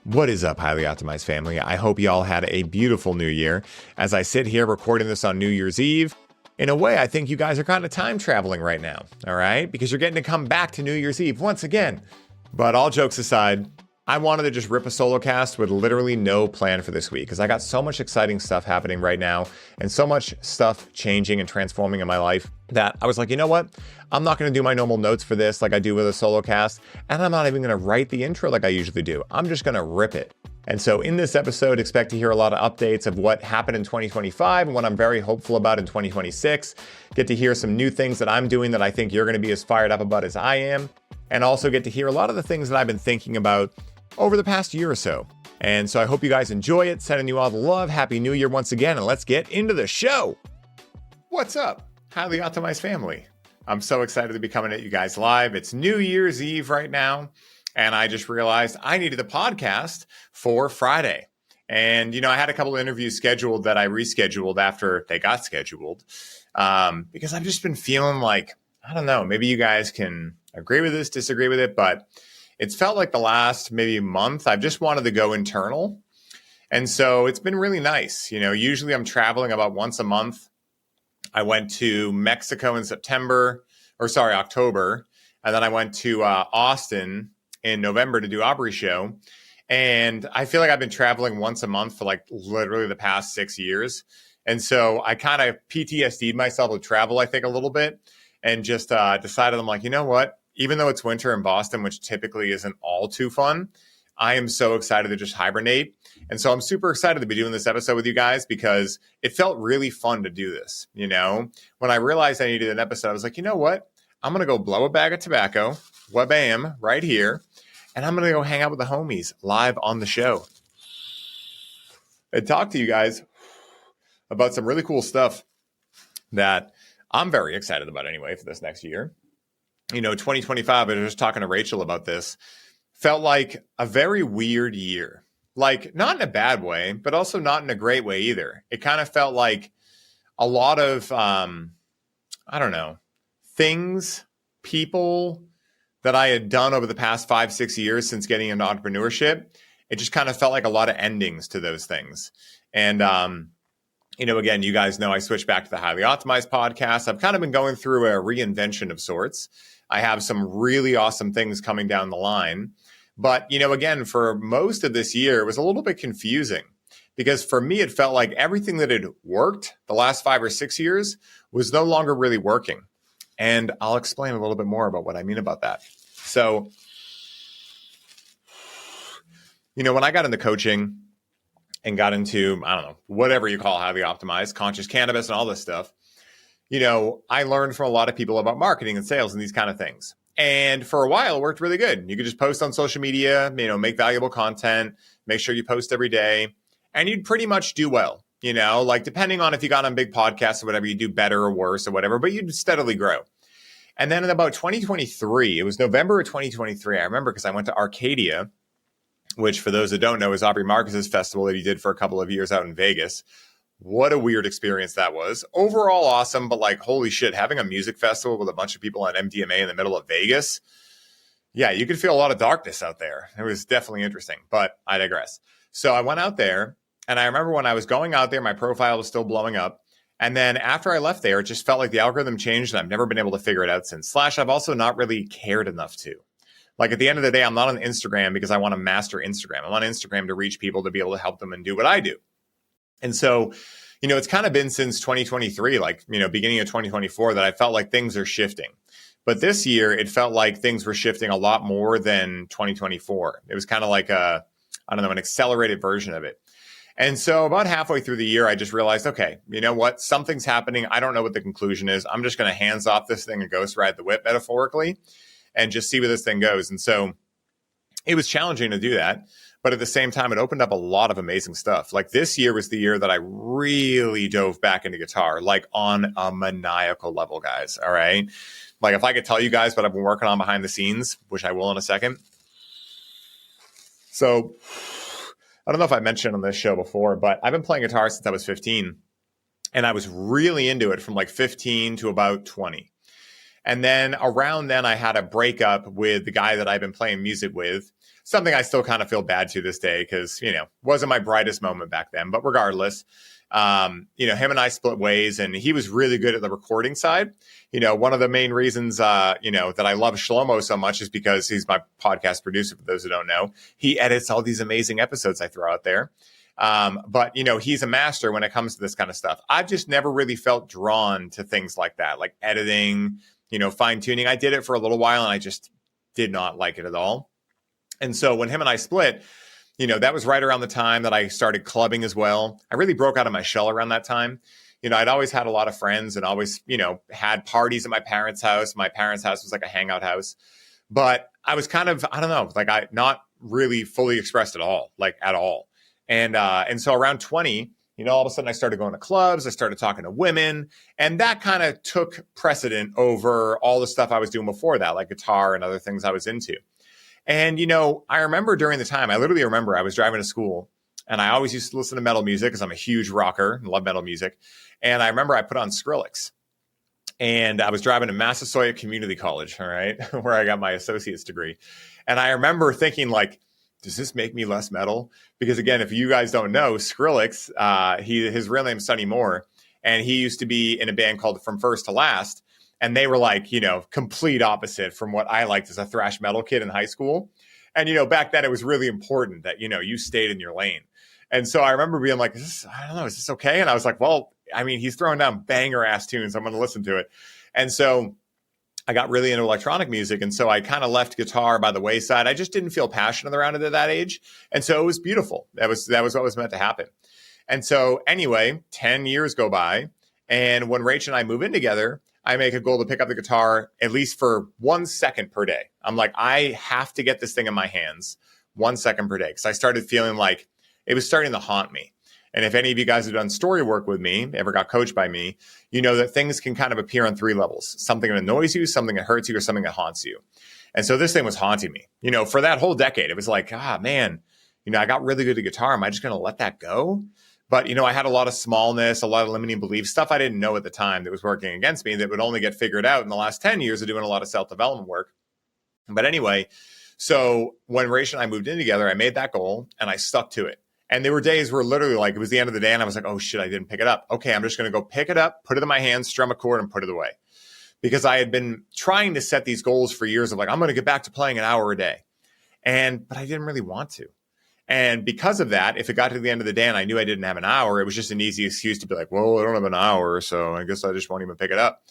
What is up, highly optimized family? I hope you all had a beautiful new year. As I sit here recording this on New Year's Eve, in a way, I think you guys are kind of time traveling right now, all right? Because you're getting to come back to New Year's Eve once again. But all jokes aside, I wanted to just rip a solo cast with literally no plan for this week because I got so much exciting stuff happening right now and so much stuff changing and transforming in my life that I was like, you know what? I'm not going to do my normal notes for this like I do with a solo cast, and I'm not even going to write the intro like I usually do. I'm just going to rip it. And so in this episode, expect to hear a lot of updates of what happened in 2025 and what I'm very hopeful about in 2026. Get to hear some new things that I'm doing that I think you're going to be as fired up about as I am. And also get to hear a lot of the things that I've been thinking about over the past year or so. And so I hope you guys enjoy it. Sending you all the love. Happy New Year once again, and let's get into the show. What's up, highly optimized family? I'm so excited to be coming at you guys live. It's New Year's Eve right now, and I just realized I needed a podcast for Friday. And, I had a couple of interviews scheduled that I rescheduled after they got scheduled because I've just been feeling like, I don't know, maybe you guys can agree with this, disagree with it, but it's felt like the last maybe month, I've just wanted to go internal. And so it's been really nice. Usually I'm traveling about once a month. I went to Mexico in October. And then I went to Austin in November to do Aubrey's show. And I feel like I've been traveling once a month for like literally the past 6 years. And so I kind of PTSD'd myself with travel, I think, a little bit, and just decided, I'm like, you know what? Even though it's winter in Boston, which typically isn't all too fun, I am so excited to just hibernate. And so I'm super excited to be doing this episode with you guys because it felt really fun to do this. When I realized I needed an episode, I was like, you know what? I'm going to go blow a bag of tobacco, wha-bam, right here. And I'm going to go hang out with the homies live on the show and talk to you guys about some really cool stuff that I'm very excited about anyway for this next year. 2025, I was just talking to Rachel about this, felt like a very weird year. Like, not in a bad way, but also not in a great way either. It kind of felt like a lot of, things, people that I had done over the past 5-6 years since getting into entrepreneurship. It just kind of felt like a lot of endings to those things. And, again, you guys know I switched back to the Highly Optimized podcast. I've kind of been going through a reinvention of sorts. I have some really awesome things coming down the line. But, again, for most of this year, it was a little bit confusing because for me, it felt like everything that had worked the last 5 or 6 years was no longer really working. And I'll explain a little bit more about what I mean about that. So, when I got into coaching and got into, whatever you call highly optimized, conscious cannabis and all this stuff, I learned from a lot of people about marketing and sales and these kind of things. And for a while, it worked really good. You could just post on social media, make valuable content, make sure you post every day, and you'd pretty much do well. Like depending on if you got on big podcasts or whatever, you do better or worse or whatever, but you'd steadily grow. And then in about 2023, it was November of 2023, I remember because I went to Arcadia, which for those that don't know is Aubrey Marcus's festival that he did for a couple of years out in Vegas. What a weird experience that was. Overall awesome, but like, holy shit, having a music festival with a bunch of people on MDMA in the middle of Vegas. Yeah, you could feel a lot of darkness out there. It was definitely interesting, but I digress. So I went out there, and I remember when I was going out there, my profile was still blowing up. And then after I left there, it just felt like the algorithm changed, and I've never been able to figure it out since. / I've also not really cared enough to. Like at the end of the day, I'm not on Instagram because I want to master Instagram. I'm on Instagram to reach people to be able to help them and do what I do. And so, it's kind of been since 2023, like, beginning of 2024 that I felt like things are shifting. But this year, it felt like things were shifting a lot more than 2024. It was kind of like an accelerated version of it. And so about halfway through the year, I just realized, okay, you know what? Something's happening. I don't know what the conclusion is. I'm just going to hands off this thing and ghost ride the whip metaphorically and just see where this thing goes. And so it was challenging to do that. But at the same time, it opened up a lot of amazing stuff. Like this year was the year that I really dove back into guitar, like on a maniacal level, guys. All right. Like if I could tell you guys what I've been working on behind the scenes, which I will in a second. So I don't know if I mentioned on this show before, but I've been playing guitar since I was 15. And I was really into it from like 15 to about 20. And then around then, I had a breakup with the guy that I've been playing music with. Something I still kind of feel bad to this day because, wasn't my brightest moment back then. But regardless, him and I split ways, and he was really good at the recording side. One of the main reasons, that I love Shlomo so much is because he's my podcast producer, for those who don't know. He edits all these amazing episodes I throw out there. But he's a master when it comes to this kind of stuff. I've just never really felt drawn to things like that, like editing, fine tuning. I did it for a little while and I just did not like it at all. And so when him and I split, that was right around the time that I started clubbing as well. I really broke out of my shell around that time. I'd always had a lot of friends and always, had parties at my parents' house. My parents' house was like a hangout house. But I was kind of, I don't know, like I not really fully expressed at all, like at all. And so around 20, all of a sudden I started going to clubs. I started talking to women. And that kind of took precedent over all the stuff I was doing before that, like guitar and other things I was into. And, I remember during the time, I literally remember I was driving to school and I always used to listen to metal music because I'm a huge rocker and love metal music. And I remember I put on Skrillex and I was driving to Massasoit Community College, all right, where I got my associate's degree. And I remember thinking like, does this make me less metal? Because again, if you guys don't know, Skrillex, his real name's Sonny Moore, and he used to be in a band called From First to Last. And they were like, complete opposite from what I liked as a thrash metal kid in high school. And, back then it was really important that, you stayed in your lane. And so I remember being like, I don't know, is this okay? And I was like, well, I mean, he's throwing down banger ass tunes. I'm going to listen to it. And so I got really into electronic music. And so I kind of left guitar by the wayside. I just didn't feel passionate around it at that age. And so it was beautiful. That was what was meant to happen. And so anyway, 10 years go by. And when Rach and I move in together, I make a goal to pick up the guitar at least for 1 second per day. I'm like, I have to get this thing in my hands 1 second per day. Because I started feeling like it was starting to haunt me. And if any of you guys have done story work with me, ever got coached by me, you know that things can kind of appear on 3 levels. Something that annoys you, something that hurts you, or something that haunts you. And so this thing was haunting me. For that whole decade, it was like, man, I got really good at guitar. Am I just going to let that go? But, I had a lot of smallness, a lot of limiting beliefs, stuff I didn't know at the time that was working against me that would only get figured out in the last 10 years of doing a lot of self-development work. But anyway, so when Rach and I moved in together, I made that goal and I stuck to it. And there were days where literally like it was the end of the day and I was like, oh shit, I didn't pick it up. Okay, I'm just going to go pick it up, put it in my hands, strum a chord and put it away. Because I had been trying to set these goals for years of like, I'm going to get back to playing an hour a day. But I didn't really want to. And because of that, if it got to the end of the day and I knew I didn't have an hour, it was just an easy excuse to be like, well, I don't have an hour, so I guess I just won't even pick it up.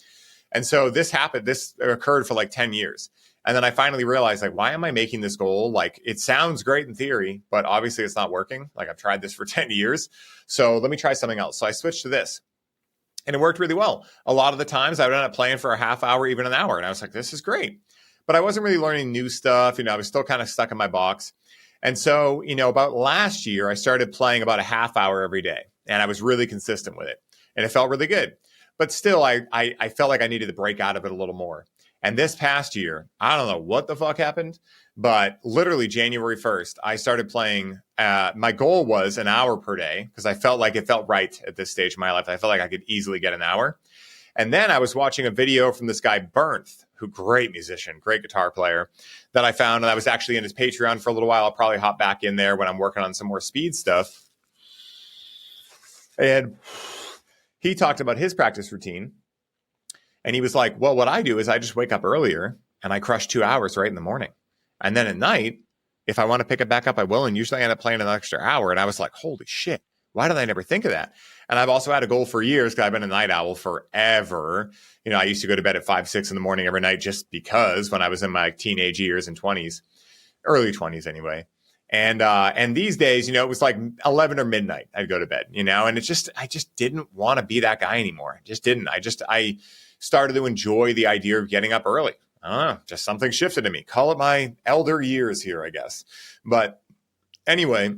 And so this occurred for like 10 years. And then I finally realized, like, why am I making this goal? Like, it sounds great in theory, but obviously it's not working. Like, I've tried this for 10 years. So let me try something else. So I switched to this. And it worked really well. A lot of the times I would end up playing for a half hour, even an hour. And I was like, this is great. But I wasn't really learning new stuff. I was still kind of stuck in my box. And so, about last year, I started playing about a half hour every day. And I was really consistent with it. And it felt really good. But still, I felt like I needed to break out of it a little more. And this past year, I don't know what the fuck happened, but literally January 1st, I started playing. My goal was an hour per day because I felt like it felt right at this stage of my life. I felt like I could easily get an hour. And then I was watching a video from this guy, Bernth, who great musician, great guitar player that I found. And I was actually in his Patreon for a little while. I'll probably hop back in there when I'm working on some more speed stuff. And he talked about his practice routine. And he was like, well, what I do is I just wake up earlier and I crush 2 hours right in the morning. And then at night, if I want to pick it back up, I will. And usually I end up playing an extra hour. And I was like, holy shit, why did I never think of that? And I've also had a goal for years because I've been a night owl forever. I used to go to bed at 5, 6 in the morning every night just because when I was in my teenage years and 20s, early 20s anyway. And these days, it was like 11 or midnight, I'd go to bed, and I just didn't want to be that guy anymore. I just didn't. I started to enjoy the idea of getting up early. I don't know, just something shifted in me. Call it my elder years here, I guess. But anyway,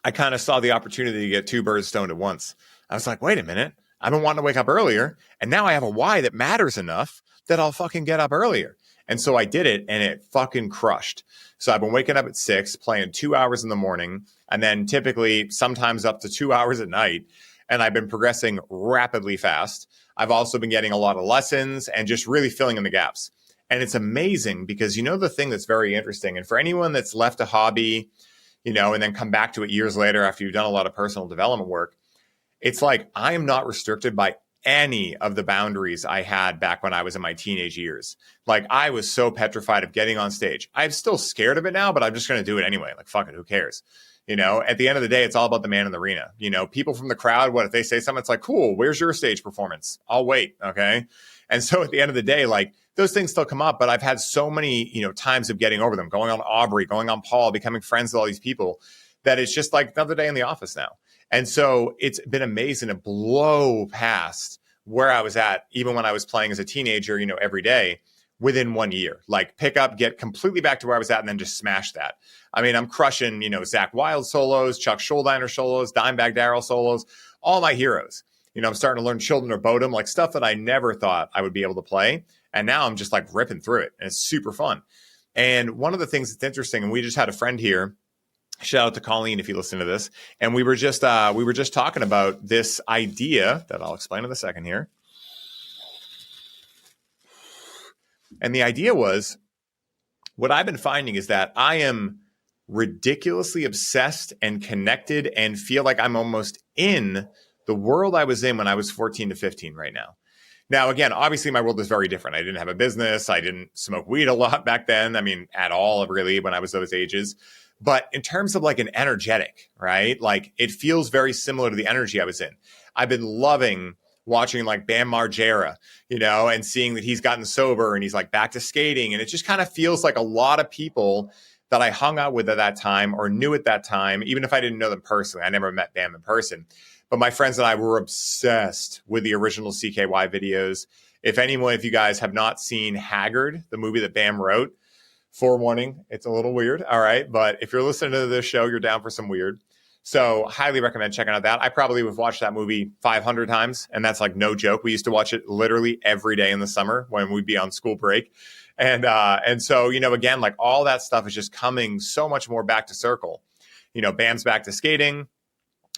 I kind of saw the opportunity to get 2 birds stoned at once. I was like, wait a minute. I've been wanting to wake up earlier. And now I have a why that matters enough that I'll fucking get up earlier. And so I did it and it fucking crushed. So I've been waking up at 6, playing 2 hours in the morning, and then typically sometimes up to 2 hours at night. and I've been progressing rapidly fast. I've also been getting a lot of lessons and just really filling in the gaps. And it's amazing because the thing that's very interesting, and for anyone that's left a hobby, and then come back to it years later after you've done a lot of personal development work, it's like I am not restricted by any of the boundaries I had back when I was in my teenage years. Like I was so petrified of getting on stage. I'm still scared of it now, but I'm just going to do it anyway. Like, fuck it, who cares? At the end of the day, it's all about the man in the arena. People from the crowd, what if they say something? It's like, cool, where's your stage performance? I'll wait. Okay. And so at the end of the day, like those things still come up, but I've had so many, times of getting over them, going on Aubrey, going on Paul, becoming friends with all these people, that it's just like another day in the office now. And so it's been amazing to blow past where I was at, even when I was playing as a teenager, every day within 1 year. Like pick up, get completely back to where I was at, and then just smash that. I mean, I'm crushing, Zach Wilde solos, Chuck Schuldiner solos, Dimebag Darrell solos, all my heroes. I'm starting to learn Children of Bodom, like stuff that I never thought I would be able to play. And now I'm just like ripping through it, and it's super fun. And one of the things that's interesting, and we just had a friend here, shout out to Colleen if you listen to this. And we were just talking about this idea that I'll explain in a second here. And the idea was, what I've been finding is that I am ridiculously obsessed and connected and feel like I'm almost in the world I was in when I was 14 to 15 right now. Now, again, obviously my world is very different. I didn't have a business. I didn't smoke weed a lot back then. I mean, at all, really, when I was those ages. But in terms of like an energetic, right? Like it feels very similar to the energy I was in. I've been loving watching like Bam Margera, and seeing that he's gotten sober and he's like back to skating. And it just kind of feels like a lot of people that I hung out with at that time or knew at that time, even if I didn't know them personally. I never met Bam in person. But my friends and I were obsessed with the original CKY videos. If you guys have not seen Haggard, the movie that Bam wrote, forewarning, it's a little weird. All right. But if you're listening to this show, you're down for some weird. So highly recommend checking out that. I probably would watch that movie 500 times. And that's like no joke. We used to watch it literally every day in the summer when we'd be on school break. And so, again, like all that stuff is just coming so much more back to circle. Bam's back to skating.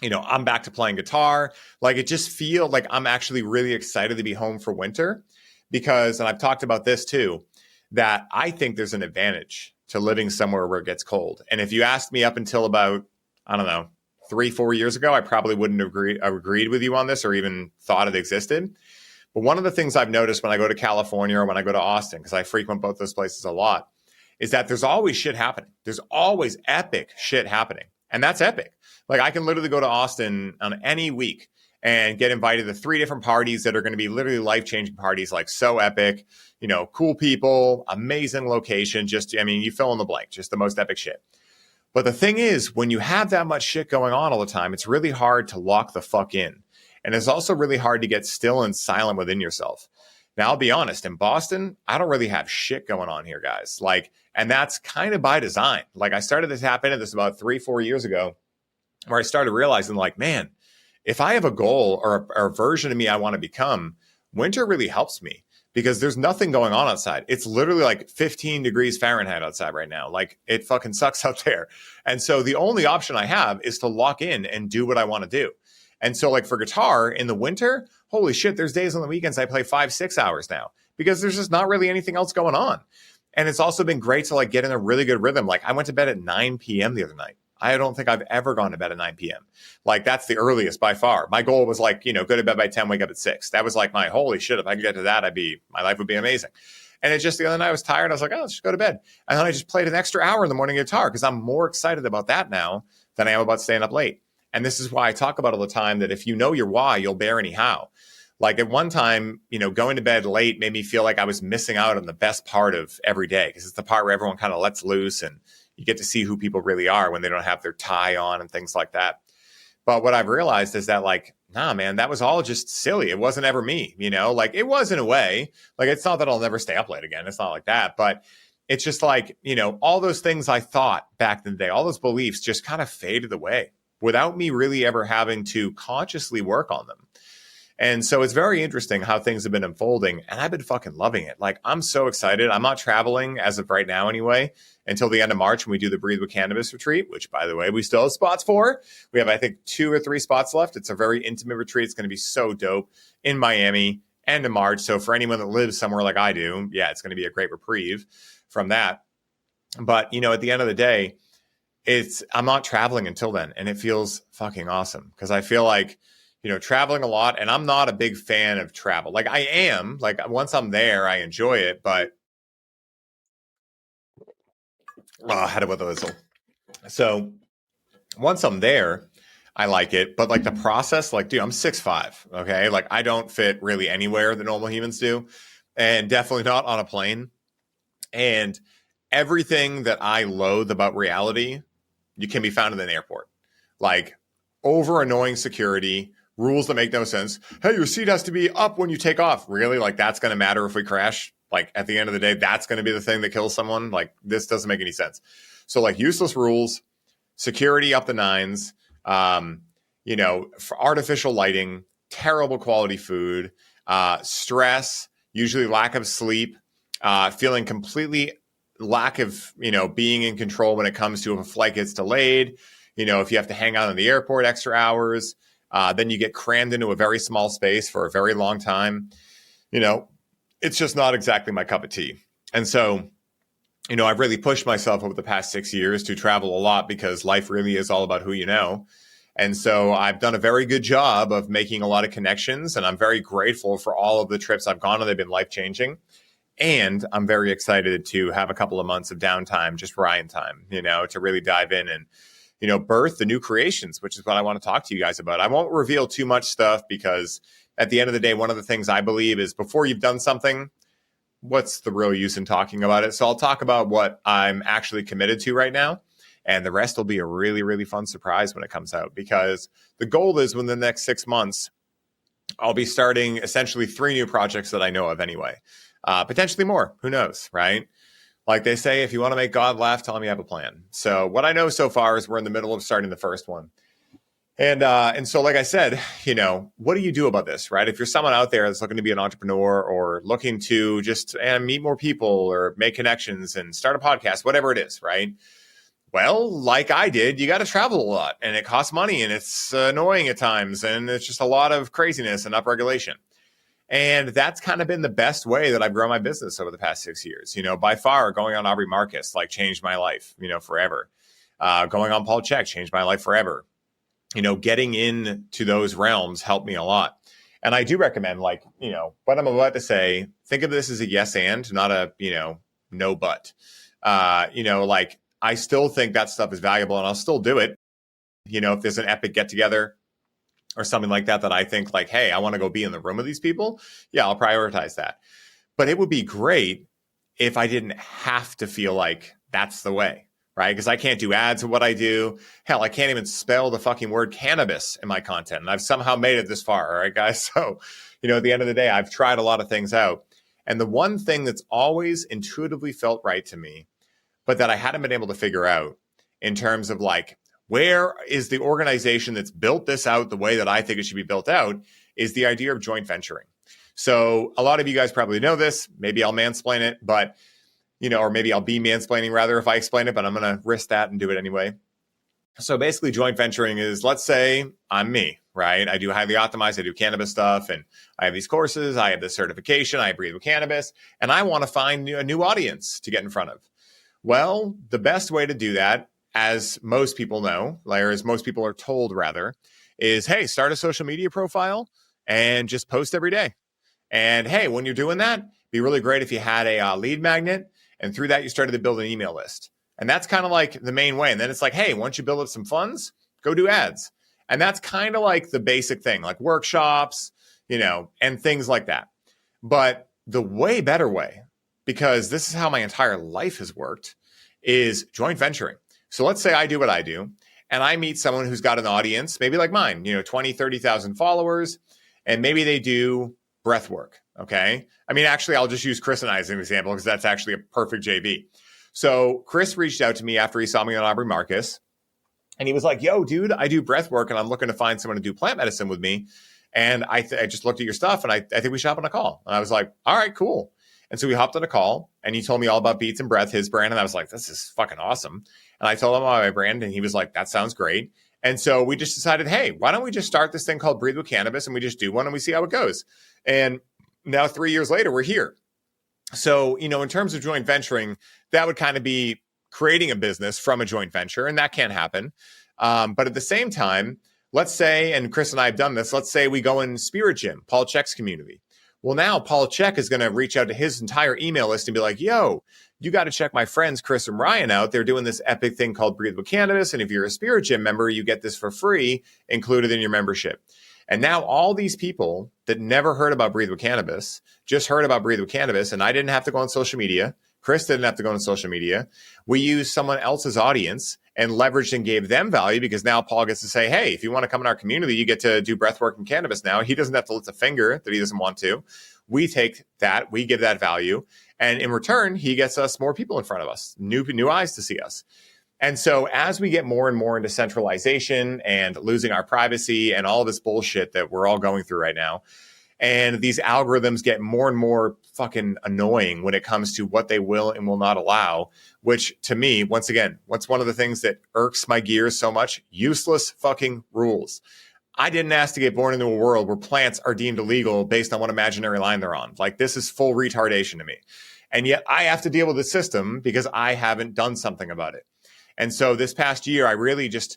I'm back to playing guitar. Like it just feels like I'm actually really excited to be home for winter because, and I've talked about this too, that I think there's an advantage to living somewhere where it gets cold. And if you asked me up until about, 3-4 years ago, I probably wouldn't have agreed with you on this or even thought it existed. But one of the things I've noticed when I go to California or when I go to Austin, because I frequent both those places a lot, is that there's always shit happening. There's always epic shit happening. And that's epic. Like I can literally go to Austin on any week and get invited to 3 different parties that are going to be literally life-changing parties, like so epic, cool people, amazing location, you fill in the blank, just the most epic shit. But the thing is, when you have that much shit going on all the time, it's really hard to lock the fuck in. And it's also really hard to get still and silent within yourself. Now, I'll be honest, in Boston, I don't really have shit going on here, guys. And that's kind of by design. Like I started to tap into this about 3-4 years ago, where I started realizing like, man, if I have a goal or a version of me I want to become, winter really helps me because there's nothing going on outside. It's literally like 15 degrees Fahrenheit outside right now. Like it fucking sucks out there. And so the only option I have is to lock in and do what I want to do. And so like for guitar in the winter, holy shit, there's days on the weekends I play 5-6 hours now because there's just not really anything else going on. And it's also been great to like get in a really good rhythm. Like I went to bed at 9 p.m. the other night. I don't think I've ever gone to bed at 9 p.m. Like that's the earliest by far. My goal was like, go to bed by 10, wake up at 6. That was like my holy shit. If I could get to that, my life would be amazing. And it just the other night I was tired. I was like, let's just go to bed. And then I just played an extra hour in the morning guitar because I'm more excited about that now than I am about staying up late. And this is why I talk about all the time that if you know your why, you'll bear any how. Like at one time, going to bed late made me feel like I was missing out on the best part of every day because it's the part where everyone kind of lets loose and you get to see who people really are when they don't have their tie on and things like that. But what I've realized is that like, nah, man, that was all just silly. It wasn't ever me, like it was in a way. Like it's not that I'll never stay up late again. It's not like that. But it's just like, all those things I thought back in the day, all those beliefs just kind of faded away without me really ever having to consciously work on them. And so it's very interesting how things have been unfolding, and I've been fucking loving it. Like, I'm so excited. I'm not traveling as of right now anyway until the end of March when we do the Breathe with Cannabis retreat, which, by the way, we still have spots for. We have, I think, 2 or 3 spots left. It's a very intimate retreat. It's going to be so dope in Miami, end of March. So for anyone that lives somewhere like I do, yeah, it's going to be a great reprieve from that. But, at the end of the day, I'm not traveling until then, and it feels fucking awesome because I feel like, traveling a lot, and I'm not a big fan of travel. Like, I am, like, once I'm there, I enjoy it, but I had a whistle. So once I'm there, I like it, but like the process, like, dude, I'm 6'5", okay? Like, I don't fit really anywhere that normal humans do, and definitely not on a plane. And everything that I loathe about reality, you can be found in an airport. Like, over annoying security, rules that make no sense. Hey, your seat has to be up when you take off. Really? Like, that's going to matter if we crash? Like, at the end of the day, that's going to be the thing that kills someone? Like, this doesn't make any sense. So, like, useless rules, security up the nines, for artificial lighting, terrible quality food, stress, usually lack of sleep, feeling completely lack of, being in control when it comes to if a flight gets delayed, if you have to hang out in the airport extra hours, then you get crammed into a very small space for a very long time. It's just not exactly my cup of tea. And so, I've really pushed myself over the past 6 years to travel a lot because life really is all about who you know. And so I've done a very good job of making a lot of connections, and I'm very grateful for all of the trips I've gone on. They've been life-changing. And I'm very excited to have a couple of months of downtime, just Ryan time, to really dive in and, birth the new creations, which is what I want to talk to you guys about. I won't reveal too much stuff because at the end of the day, one of the things I believe is before you've done something, what's the real use in talking about it? So I'll talk about what I'm actually committed to right now. And the rest will be a really, really fun surprise when it comes out, because the goal is within the next 6 months, I'll be starting essentially 3 new projects that I know of anyway. Potentially more, who knows, right? Like they say, if you want to make God laugh, tell him you have a plan. So what I know so far is we're in the middle of starting the first one. And so, like I said, what do you do about this, right? If you're someone out there that's looking to be an entrepreneur or looking to just meet more people or make connections and start a podcast, whatever it is, right? Well, like I did, you got to travel a lot, and it costs money, and it's annoying at times, and it's just a lot of craziness and upregulation. And that's kind of been the best way that I've grown my business over the past 6 years. By far, going on Aubrey Marcus, changed my life, forever. Going on Paul Chek changed my life forever. Getting into those realms helped me a lot. And I do recommend, what I'm about to say, think of this as a yes and, not a, no but. I still think that stuff is valuable, and I'll still do it. If there's an epic get together or something like that I think hey, I want to go be in the room with these people. Yeah, I'll prioritize that. But it would be great if I didn't have to feel like that's the way, right? Because I can't do ads of what I do. Hell, I can't even spell the fucking word cannabis in my content. And I've somehow made it this far, all right, guys? So, at the end of the day, I've tried a lot of things out. And the one thing that's always intuitively felt right to me, but that I hadn't been able to figure out in terms of where is the organization that's built this out the way that I think it should be built out, is the idea of joint venturing. So a lot of you guys probably know this. Maybe I'll mansplain it, but, or maybe I'll be mansplaining rather if I explain it, but I'm going to risk that and do it anyway. So basically joint venturing is, let's say I'm me, right? I do highly optimized, I do cannabis stuff, and I have these courses, I have this certification, I breathe with cannabis, and I want to find a new audience to get in front of. Well, the best way to do that, as most people know, or as most people are told rather, is, hey, start a social media profile and just post every day. And hey, when you're doing that, it'd be really great if you had a lead magnet, and through that you started to build an email list. And that's kind of the main way. And then it's hey, once you build up some funds, go do ads. And that's kind of the basic thing, workshops, and things like that. But the way better way, because this is how my entire life has worked, is joint venturing. So let's say I do what I do, and I meet someone who's got an audience, maybe like mine, 20, 30,000 followers, and maybe they do breath work, okay? I mean, actually, I'll just use Chris and I as an example because that's actually a perfect JV. So Chris reached out to me after he saw me on Aubrey Marcus, and he was like, yo, dude, I do breath work, and I'm looking to find someone to do plant medicine with me. And I just looked at your stuff and I think we should hop on a call. And I was like, all right, cool. And so we hopped on a call and he told me all about Beats and Breath, his brand. And I was like, this is fucking awesome. And I told him about my brand and he was like, that sounds great. And so we just decided, hey, why don't we just start this thing called Breathe with Cannabis and we just do one and we see how it goes. And now 3 years later, we're here. So, in terms of joint venturing, that would kind of be creating a business from a joint venture, and that can't happen. But at the same time, let's say, and Chris and I have done this, let's say we go in Spirit Gym, Paul Check's community. Well, now Paul Check is going to reach out to his entire email list and be like, yo, you got to check my friends Chris and Ryan out. They're doing this epic thing called Breathe with Cannabis. And if you're a Spirit Gym member, you get this for free included in your membership. And now all these people that never heard about Breathe with Cannabis just heard about Breathe with Cannabis, and I didn't have to go on social media. Chris didn't have to go on social media. We used someone else's audience and leveraged and gave them value because now Paul gets to say, hey, if you want to come in our community, you get to do breathwork and cannabis now. He doesn't have to lift a finger that he doesn't want to. We take that, we give that value, and in return, he gets us more people in front of us, new eyes to see us. And so as we get more and more into centralization and losing our privacy and all this bullshit that we're all going through right now, and these algorithms get more and more fucking annoying when it comes to what they will and will not allow, which to me, once again, what's one of the things that irks my gears so much? Useless fucking rules. I didn't ask to get born into a world where plants are deemed illegal based on what imaginary line they're on. Like, this is full retardation to me. And yet I have to deal with the system because I haven't done something about it. And so this past year, I really just,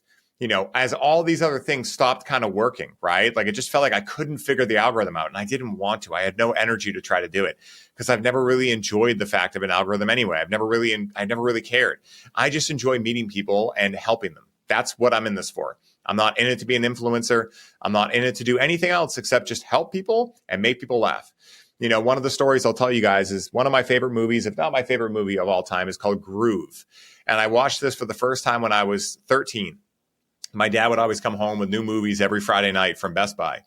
as all these other things stopped kind of working, right? Like, it just felt like I couldn't figure the algorithm out and I didn't want to. I had no energy to try to do it because I've never really enjoyed the fact of an algorithm anyway. I never really cared. I just enjoy meeting people and helping them. That's what I'm in this for. I'm not in it to be an influencer. I'm not in it to do anything else except just help people and make people laugh. One of the stories I'll tell you guys is one of my favorite movies, if not my favorite movie of all time, is called Groove. And I watched this for the first time when I was 13. My dad would always come home with new movies every Friday night from Best Buy.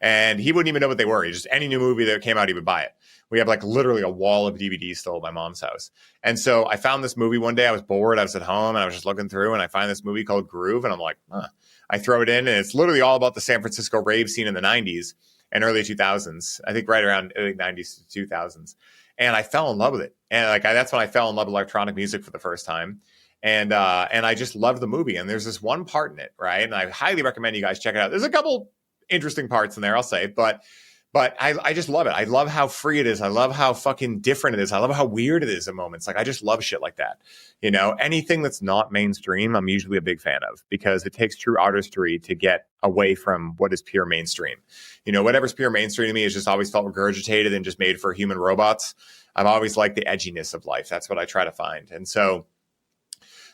And he wouldn't even know what they were. Just any new movie that came out, he would buy it. We have like literally a wall of DVDs still at my mom's house. And so I found this movie one day. I was bored. I was at home and I was just looking through and I find this movie called Groove. And I'm like, I throw it in and it's literally all about the San Francisco rave scene in the 90s and early 2000s. I think right around early 90s to 2000s. And I fell in love with it. And that's when I fell in love with electronic music for the first time. And I just loved the movie. And there's this one part in it, right? And I highly recommend you guys check it out. There's a couple interesting parts in there, I'll say, but I just love it. I love how free it is. I love how fucking different it is. I love how weird it is at moments. Like, I just love shit like that. Anything that's not mainstream, I'm usually a big fan of because it takes true artistry to get away from what is pure mainstream. Whatever's pure mainstream to me has just always felt regurgitated and just made for human robots. I've always liked the edginess of life. That's what I try to find. And so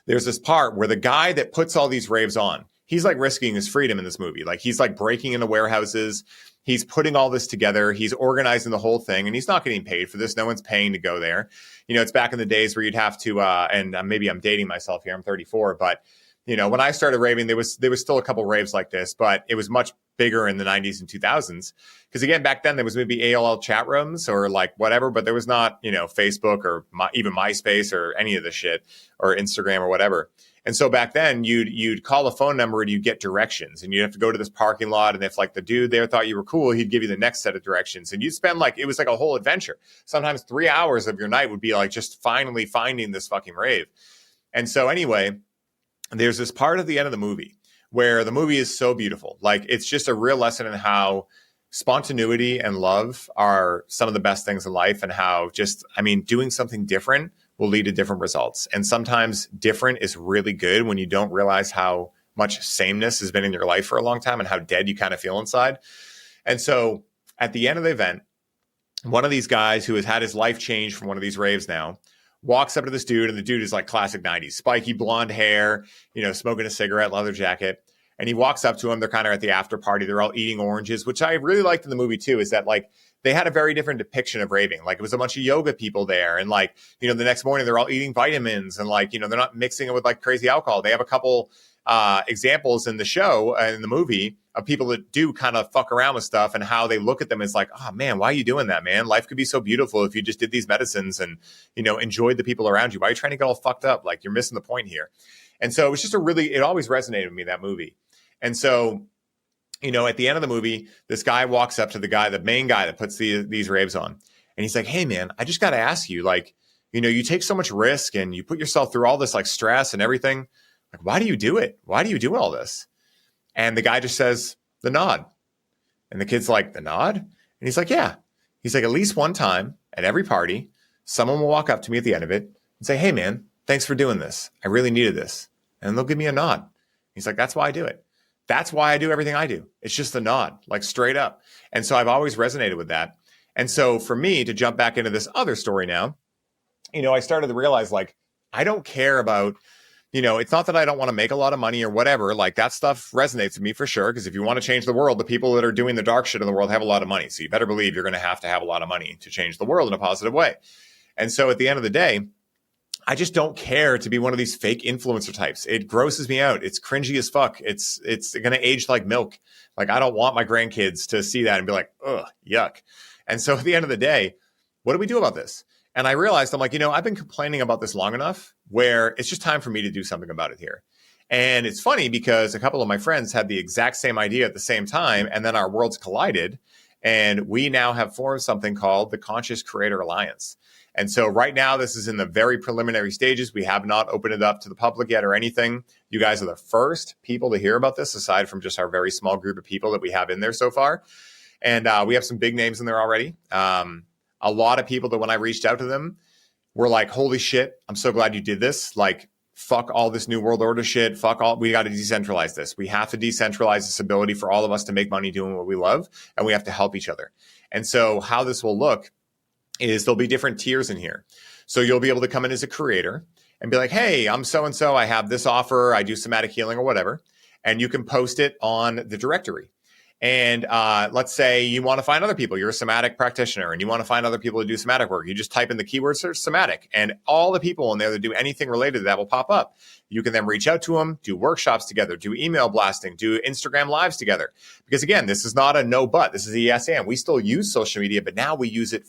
there's this part where the guy that puts all these raves on, he's like risking his freedom in this movie. Like, he's like breaking into warehouses. He's putting all this together. He's organizing the whole thing and he's not getting paid for this. No one's paying to go there. It's back in the days where you'd have to, and maybe I'm dating myself here. I'm 34, but when I started raving, there was still a couple raves like this, but it was much bigger in the 90s and 2000s. Because again, back then there was maybe AOL chat rooms or like whatever, but there was not, Facebook or even MySpace or any of the shit or Instagram or whatever. And so back then you'd call a phone number and you'd get directions and you'd have to go to this parking lot. And if like the dude there thought you were cool, he'd give you the next set of directions and you'd spend it was like a whole adventure. Sometimes 3 hours of your night would be like just finally finding this fucking rave. And so anyway, there's this part at the end of the movie where the movie is so beautiful. Like, it's just a real lesson in how spontaneity and love are some of the best things in life and how doing something different will lead to different results. And sometimes different is really good when you don't realize how much sameness has been in your life for a long time and how dead you kind of feel inside. And so at the end of the event, one of these guys who has had his life changed from one of these raves now walks up to this dude, and the dude is like classic 90s, spiky blonde hair, smoking a cigarette, leather jacket. And he walks up to him. They're kind of at the after party. They're all eating oranges, which I really liked in the movie too, is that like they had a very different depiction of raving. Like, it was a bunch of yoga people there. And like, the next morning they're all eating vitamins and like, they're not mixing it with like crazy alcohol. They have a couple examples in the show, in the movie, of people that do kind of fuck around with stuff and how they look at them as like, oh man, why are you doing that, man? Life could be so beautiful if you just did these medicines and, enjoyed the people around you. Why are you trying to get all fucked up? Like, you're missing the point here. And so it was just it always resonated with me, that movie. And so at the end of the movie, this guy walks up to the main guy that puts these raves on. And he's like, hey, man, I just got to ask you, like, you take so much risk and you put yourself through all this like stress and everything. Like, why do you do it? Why do you do all this? And the guy just says, the nod. And the kid's like, the nod? And he's like, yeah. He's like, at least one time at every party, someone will walk up to me at the end of it and say, hey, man, thanks for doing this. I really needed this. And they'll give me a nod. He's like, that's why I do it. That's why I do everything I do. It's just a nod, like straight up. And so I've always resonated with that. And so for me to jump back into this other story now, I started to realize, like, I don't care about, it's not that I don't want to make a lot of money or whatever. Like, that stuff resonates with me for sure. Because if you want to change the world, the people that are doing the dark shit in the world have a lot of money. So you better believe you're going to have a lot of money to change the world in a positive way. And so at the end of the day, I just don't care to be one of these fake influencer types. It grosses me out. It's cringy as fuck. It's going to age like milk. Like, I don't want my grandkids to see that and be like, ugh, yuck. And so at the end of the day, what do we do about this? And I realized, I'm like, I've been complaining about this long enough where it's just time for me to do something about it here. And it's funny because a couple of my friends had the exact same idea at the same time, and then our worlds collided. And we now have formed something called the Conscious Creator Alliance. And so right now, this is in the very preliminary stages. We have not opened it up to the public yet or anything. You guys are the first people to hear about this, aside from just our very small group of people that we have in there so far. And we have some big names in there already. A lot of people that when I reached out to them were like, holy shit, I'm so glad you did this. Like, fuck all this new world order shit. We got to decentralize this. We have to decentralize this ability for all of us to make money doing what we love. And we have to help each other. And so how this will look is there'll be different tiers in here. So you'll be able to come in as a creator and be like, hey, I'm so-and-so. I have this offer. I do somatic healing or whatever. And you can post it on the directory. And let's say you want to find other people. You're a somatic practitioner and you want to find other people to do somatic work. You just type in the keyword search somatic, and all the people in there that do anything related to that will pop up. You can then reach out to them, do workshops together, do email blasting, do Instagram lives together. Because again, this is not a no but. This is a yes and. We still use social media, but now we use it.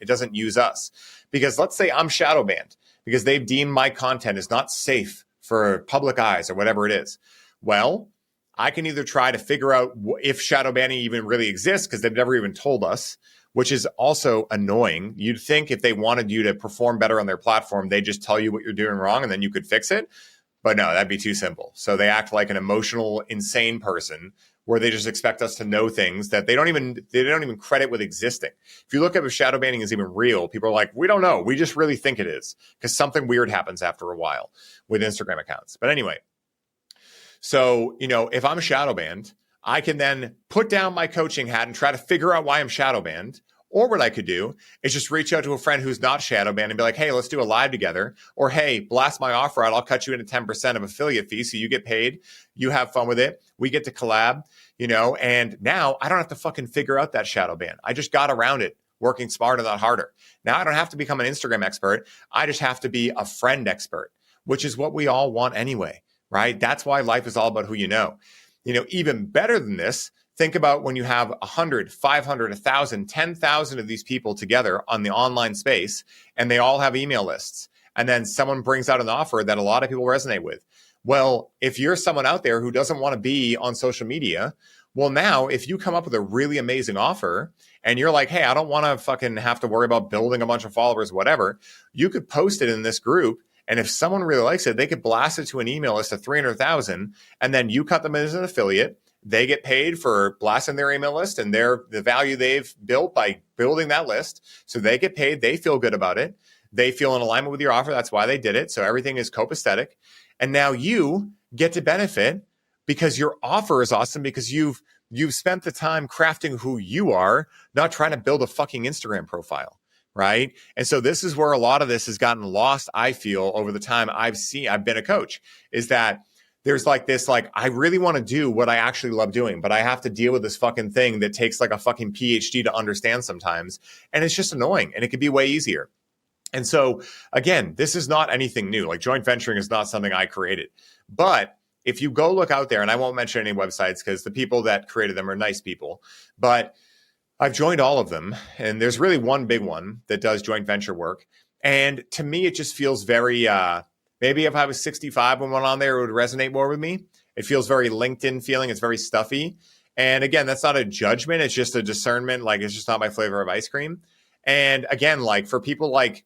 It doesn't use us. Because let's say I'm shadow banned because they've deemed my content is not safe for public eyes or whatever it is. Well, I can either try to figure out if shadow banning even really exists, because they've never even told us, which is also annoying. You'd think if they wanted you to perform better on their platform, they just tell you what you're doing wrong and then you could fix it. But no, that'd be too simple. So they act like an emotional, insane person where they just expect us to know things that they don't even credit with existing. If you look up if shadow banning is even real, people are like, we don't know. We just really think it is, because something weird happens after a while with Instagram accounts. But anyway, so, if I'm shadow banned, I can then put down my coaching hat and try to figure out why I'm shadow banned. Or what I could do is just reach out to a friend who's not shadow banned and be like, hey, let's do a live together. Or, hey, blast my offer out. I'll cut you into 10% of affiliate fee. So you get paid. You have fun with it. We get to collab, and now I don't have to fucking figure out that shadow ban. I just got around it, working smarter, not harder. Now I don't have to become an Instagram expert. I just have to be a friend expert, which is what we all want anyway. Right? That's why life is all about who you know. Even better than this, think about when you have 100, 500, 1,000, 10,000 of these people together on the online space, and they all have email lists. And then someone brings out an offer that a lot of people resonate with. Well, if you're someone out there who doesn't want to be on social media, well, now if you come up with a really amazing offer and you're like, hey, I don't want to fucking have to worry about building a bunch of followers, whatever, you could post it in this group. And if someone really likes it, they could blast it to an email list of 300,000, and then you cut them as an affiliate. They get paid for blasting their email list and the value they've built by building that list. So they get paid. They feel good about it. They feel in alignment with your offer. That's why they did it. So everything is copacetic. And now you get to benefit because your offer is awesome, because you've spent the time crafting who you are, not trying to build a fucking Instagram profile. Right. And so this is where a lot of this has gotten lost, I feel, over the time I've been a coach, is that there's like this, like, I really want to do what I actually love doing, but I have to deal with this fucking thing that takes like a fucking PhD to understand sometimes. And it's just annoying, and it could be way easier. And so, again, this is not anything new. Like, joint venturing is not something I created. But if you go look out there, and I won't mention any websites because the people that created them are nice people, but I've joined all of them, and there's really one big one that does joint venture work. And to me, it just feels very, maybe if I was 65 when I went on there, it would resonate more with me. It feels very LinkedIn feeling. It's very stuffy. And again, that's not a judgment. It's just a discernment. Like, it's just not my flavor of ice cream. And again, like for people like,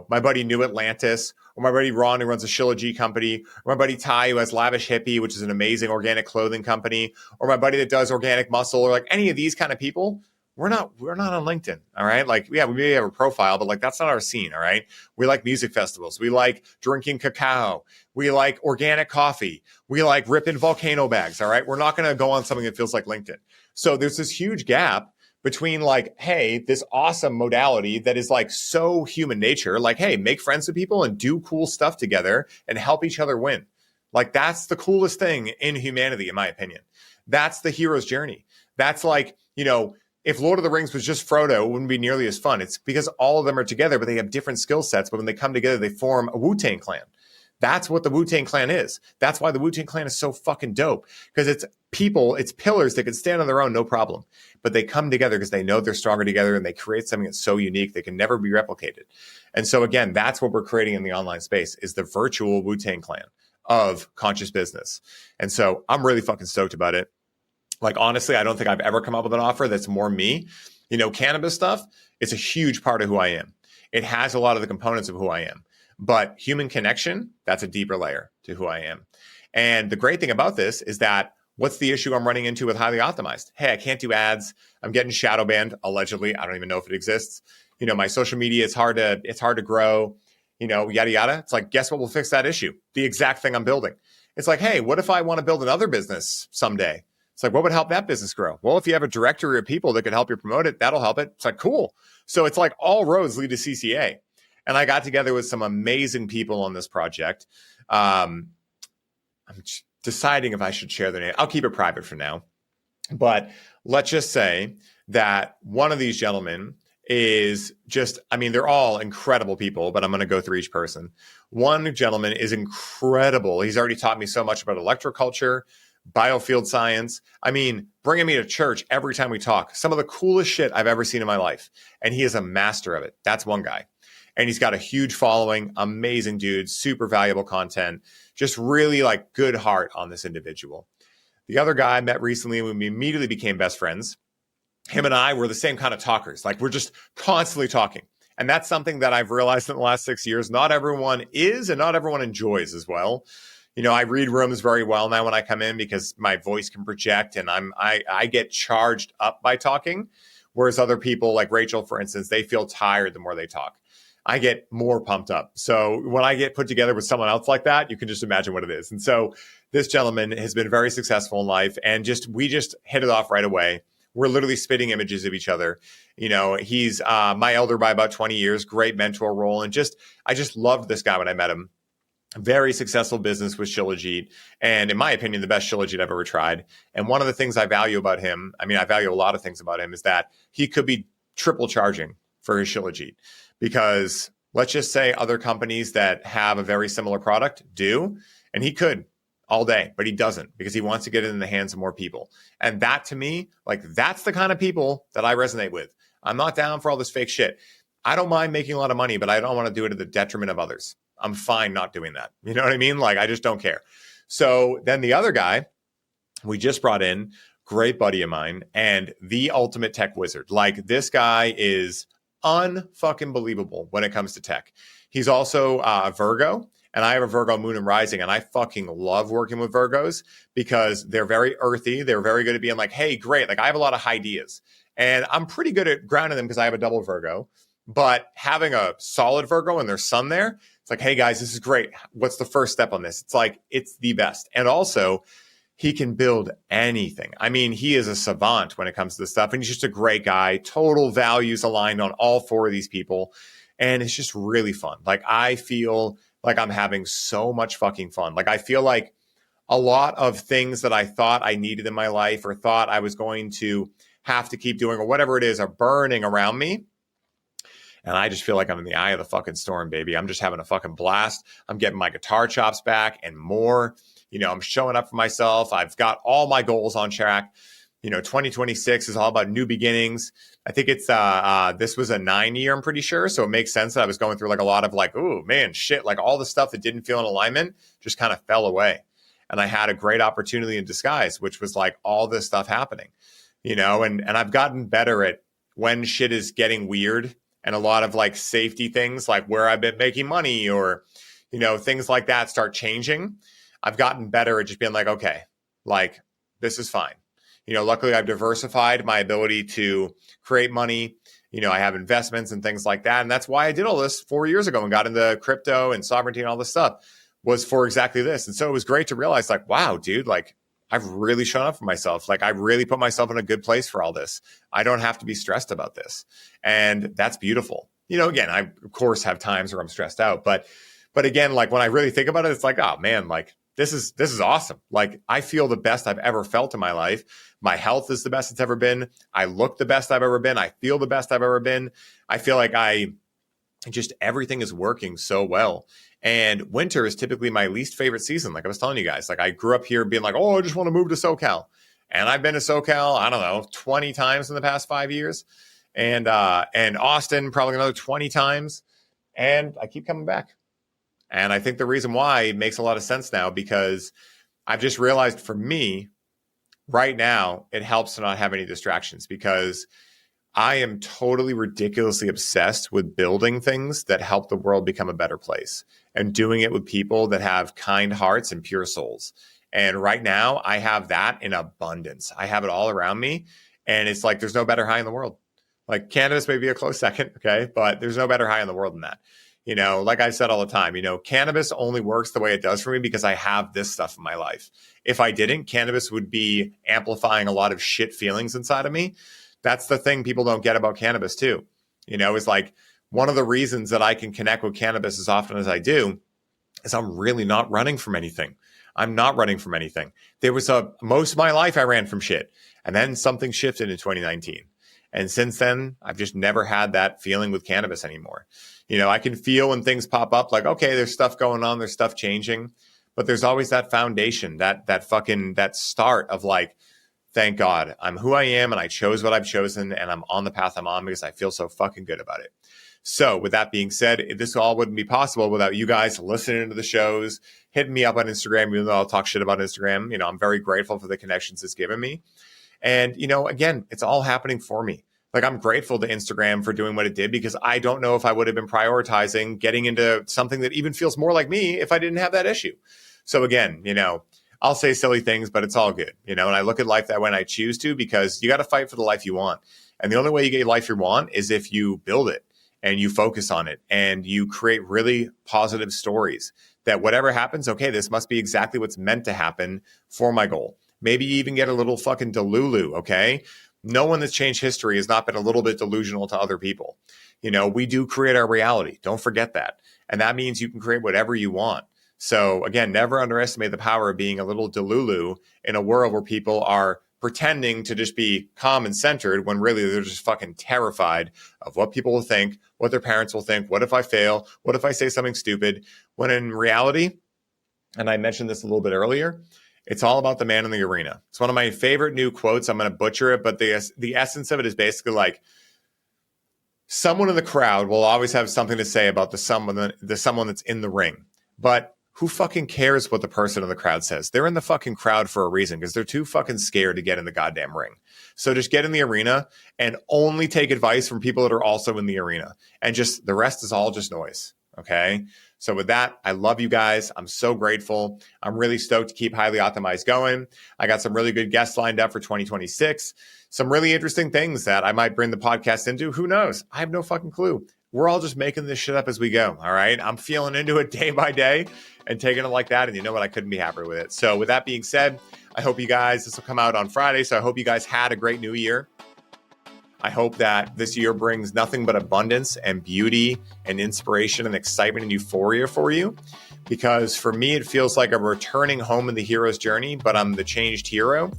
my buddy New Atlantis, or my buddy Ron, who runs a Shilajit company, or my buddy Ty, who has Lavish Hippie, which is an amazing organic clothing company, or my buddy that does organic muscle, or like any of these kind of people, we're not on LinkedIn. All right. Like, yeah, we may have a profile, but like, that's not our scene. All right. We like music festivals. We like drinking cacao. We like organic coffee. We like ripping volcano bags. All right. We're not going to go on something that feels like LinkedIn. So there's this huge gap between like, hey, this awesome modality that is like so human nature, like, hey, make friends with people and do cool stuff together and help each other win. Like, that's the coolest thing in humanity, in my opinion. That's the hero's journey. That's like, if Lord of the Rings was just Frodo, it wouldn't be nearly as fun. It's because all of them are together, but they have different skill sets. But when they come together, they form a Wu-Tang clan. That's what the Wu-Tang clan is. That's why the Wu-Tang clan is so fucking dope, because it's people, it's pillars that can stand on their own, no problem. But they come together because they know they're stronger together, and they create something that's so unique that can never be replicated. And so again, that's what we're creating in the online space, is the virtual Wu-Tang clan of conscious business. And so I'm really fucking stoked about it. Like, honestly, I don't think I've ever come up with an offer that's more me. Cannabis stuff, it's a huge part of who I am. It has a lot of the components of who I am. But human connection, that's a deeper layer to who I am. And the great thing about this is that, what's the issue I'm running into with Highly Optimized? Hey, I can't do ads. I'm getting shadow banned, allegedly. I don't even know if it exists. My social media, it's hard to grow, yada, yada. It's like, guess what will fix that issue? The exact thing I'm building. It's like, hey, what if I want to build another business someday? It's like, what would help that business grow? Well, if you have a directory of people that could help you promote it, that'll help it. It's like, cool. So it's like all roads lead to CCA. And I got together with some amazing people on this project. I'm deciding if I should share their name. I'll keep it private for now. But let's just say that one of these gentlemen is just, they're all incredible people, but I'm going to go through each person. One gentleman is incredible. He's already taught me so much about electroculture, biofield science. Bringing me to church every time we talk. Some of the coolest shit I've ever seen in my life. And he is a master of it. That's one guy. And he's got a huge following, amazing dude, super valuable content, just really like good heart on this individual. The other guy I met recently, when we immediately became best friends, him and I were the same kind of talkers. Like, we're just constantly talking. And that's something that I've realized in the last 6 years. Not everyone is, and not everyone enjoys as well. I read rooms very well now when I come in, because my voice can project, and I get charged up by talking. Whereas other people, like Rachel, for instance, they feel tired the more they talk. I get more pumped up. So when I get put together with someone else like that, you can just imagine what it is. And so this gentleman has been very successful in life, and we just hit it off right away. We're literally spitting images of each other. He's my elder by about 20 years, great mentor role. And I just loved this guy when I met him. Very successful business with Shilajit. And in my opinion, the best Shilajit I've ever tried. And one of the things I value about him, I value a lot of things about him, is that he could be triple charging for his Shilajit. Because let's just say other companies that have a very similar product do, and he could all day, but he doesn't, because he wants to get it in the hands of more people. And that, to me, like, that's the kind of people that I resonate with. I'm not down for all this fake shit. I don't mind making a lot of money, but I don't want to do it at the detriment of others. I'm fine not doing that. You know what I mean? Like, I just don't care. So then the other guy we just brought in, great buddy of mine, and the ultimate tech wizard. Like, this guy is unfucking believable when it comes to tech. He's also a Virgo, and I have a Virgo moon and rising, and I fucking love working with Virgos because they're very earthy. They're very good at being like, hey, great. Like, I have a lot of ideas, and I'm pretty good at grounding them because I have a double Virgo. But having a solid Virgo and their sun there, it's like, hey guys, this is great. What's the first step on this? It's like, it's the best. And also, he can build anything. He is a savant when it comes to this stuff. And he's just a great guy, total values aligned on all four of these people. And it's just really fun. Like, I feel like I'm having so much fucking fun. Like, I feel like a lot of things that I thought I needed in my life, or thought I was going to have to keep doing, or whatever it is, are burning around me. And I just feel like I'm in the eye of the fucking storm, baby. I'm just having a fucking blast. I'm getting my guitar chops back and more. I'm showing up for myself. I've got all my goals on track. 2026 is all about new beginnings. I think it's, this was a 9-year, I'm pretty sure. So it makes sense that I was going through like a lot of like, oh man, shit. Like, all the stuff that didn't feel in alignment just kind of fell away. And I had a great opportunity in disguise, which was like all this stuff happening, and I've gotten better at when shit is getting weird and a lot of like safety things, like where I've been making money or, things like that start changing. I've gotten better at just being like, okay, like this is fine. Luckily I've diversified my ability to create money. I have investments and things like that. And that's why I did all this 4 years ago and got into crypto and sovereignty and all this stuff was for exactly this. And so it was great to realize like, wow, dude, like I've really shown up for myself. Like I really put myself in a good place for all this. I don't have to be stressed about this. And that's beautiful. Again, I of course have times where I'm stressed out, but again, like when I really think about it, it's like, oh man, like this is awesome. Like I feel the best I've ever felt in my life. My health is the best it's ever been. I look the best I've ever been. I feel the best I've ever been. I feel like everything is working so well. And winter is typically my least favorite season. Like I was telling you guys, like I grew up here being like, oh, I just want to move to SoCal. And I've been to SoCal, I don't know, 20 times in the past 5 years. And Austin, probably another 20 times. And I keep coming back. And I think the reason why makes a lot of sense now, because I've just realized for me right now, it helps to not have any distractions, because I am totally ridiculously obsessed with building things that help the world become a better place and doing it with people that have kind hearts and pure souls. And right now I have that in abundance. I have it all around me. And it's like, there's no better high in the world. Like cannabis may be a close second. Okay. But there's no better high in the world than that. Like I said all the time, cannabis only works the way it does for me because I have this stuff in my life. If I didn't, cannabis would be amplifying a lot of shit feelings inside of me. That's the thing people don't get about cannabis too. Is like one of the reasons that I can connect with cannabis as often as I do is I'm really not running from anything. I'm not running from anything. Most of my life I ran from shit, and then something shifted in 2019. And since then, I've just never had that feeling with cannabis anymore. I can feel when things pop up like, okay, there's stuff going on, there's stuff changing, but there's always that foundation, that start of like, thank God I'm who I am and I chose what I've chosen and I'm on the path I'm on because I feel so fucking good about it. So with that being said, this all wouldn't be possible without you guys listening to the shows, hitting me up on Instagram, even though I'll talk shit about Instagram. I'm very grateful for the connections it's given me. And, again, it's all happening for me. Like I'm grateful to Instagram for doing what it did, because I don't know if I would have been prioritizing getting into something that even feels more like me if I didn't have that issue. So again, I'll say silly things, but it's all good. And I look at life that way and I choose to, because you got to fight for the life you want. And the only way you get the life you want is if you build it and you focus on it and you create really positive stories that whatever happens, okay, this must be exactly what's meant to happen for my goal. Maybe you even get a little fucking delulu, okay? No one that's changed history has not been a little bit delusional to other people. We do create our reality. Don't forget that. And that means you can create whatever you want. So again, never underestimate the power of being a little delulu in a world where people are pretending to just be calm and centered when really they're just fucking terrified of what people will think, what their parents will think. What if I fail? What if I say something stupid? When in reality, and I mentioned this a little bit earlier, it's all about the man in the arena. It's one of my favorite new quotes. I'm going to butcher it, but the essence of it is basically like, someone in the crowd will always have something to say about the someone that's in the ring. But who fucking cares what the person in the crowd says? They're in the fucking crowd for a reason, because they're too fucking scared to get in the goddamn ring. So just get in the arena and only take advice from people that are also in the arena. And just the rest is all just noise. Okay. So with that, I love you guys. I'm so grateful. I'm really stoked to keep Highly Optimized going. I got some really good guests lined up for 2026. Some really interesting things that I might bring the podcast into. Who knows? I have no fucking clue. We're all just making this shit up as we go. All right. I'm feeling into it day by day and taking it like that. And you know what? I couldn't be happier with it. So with that being said, I hope you guys, this will come out on Friday. So I hope you guys had a great new year. I hope that this year brings nothing but abundance and beauty and inspiration and excitement and euphoria for you. Because for me, it feels like I'm returning home in the hero's journey, but I'm the changed hero,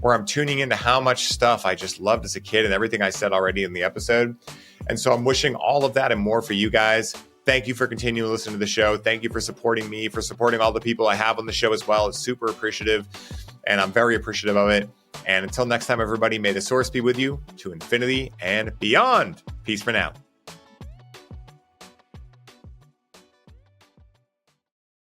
where I'm tuning into how much stuff I just loved as a kid and everything I said already in the episode. And so I'm wishing all of that and more for you guys. Thank you for continuing to listen to the show. Thank you for supporting me, for supporting all the people I have on the show as well. It's super appreciative, and I'm very appreciative of it. And until next time, everybody, may the source be with you to infinity and beyond. Peace for now.